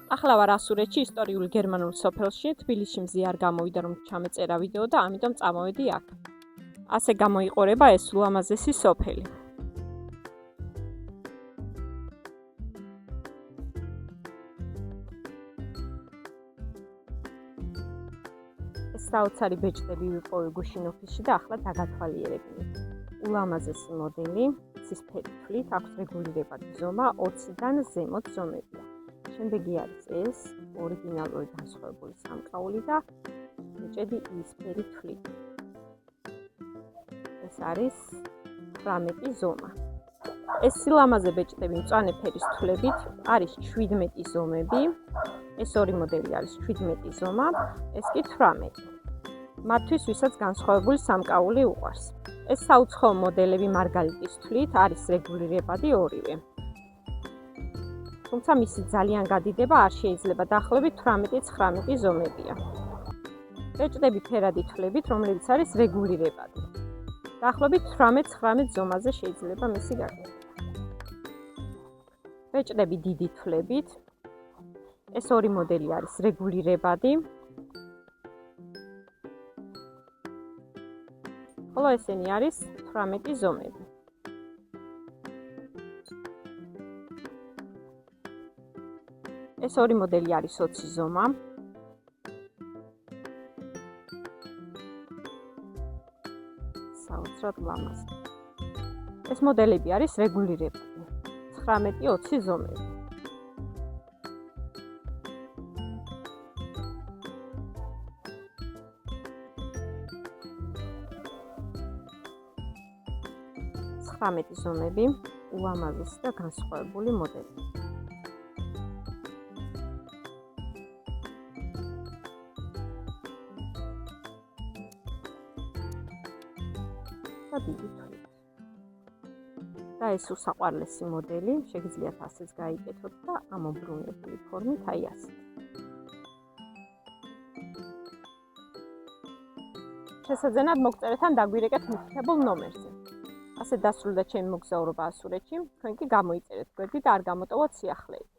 ახლა ვარ ასურეთში, ისტორიულ გერმანულ სოფელში, თბილისში მზე არ გამოვიდა რომ ჩამეწერა ვიდეო და ამიტომ წამოვედი აქ. ასე გამოიყურება ეს ულამაზესი სოფელი. ეს საოცარი ბეჭდები ვიპოვე გუშინ ოფისში და ახლა დაგათვალიერებინე. ულამაზესი მოდელი, ცისფერი თვლით, აქვს რეგულირებადი ზომა 20-დან ზემოთ ზომებია. შემდეგი არის ეს ორიგინალური განსხვავებული სამკაული და ბეჭედი იისფერი თვლით. ეს არის 18 ზომა. ეს სილამაზე ბეჭდები მწვანე ფერის თვლებით არის 17 ზომები. ეს ორი მოდელი არის 17 ზომა, ეს კი 18. მათთვის ვისაც განსხვავებული სამკაული უყვარს. ეს საუცხოო მოდელები მარგალიტის თვლით არის რეგულირებადი ორივე. თუმცა მისი ძალიან გადიდება არ შეიძლება, დაახლოებით 18-19 ზომებია. ბეჭდები ფერადი თვლებით, რომელიც არის რეგულირებადი. დაახლოებით 18-19 ზომაზე შეიძლება მისი გაკეთება. ბეჭდები დიდი თვლებით. ეს ორი მოდელი არის რეგულირებადი. ხოლო ესენი არის 18 ზომები. ეს ორი მოდელი არის 20 ზომა. საოცრად ლამაზი. ეს მოდელები არის რეგულირებადი. 19-20 ზომები. ზომები, ულამაზესი და განსხვავებული მოდელი. და დიდი თვლით. და ეს უსაყვარლესი მოდელი, შეგიძლიათ ასეც გაიკეთოთ და ამობრუნებული ფორმით აი ასე. შესაძენად მოგწერეთ ან დაგვირეკეთ მითითებულ ნომერზე. ასე დასრულდა ჩემი მოგზაურობა ასურეთში, თქვენ კი გამოიწერეთ გვერდით და არ გამოტოვოთ სიახლეები.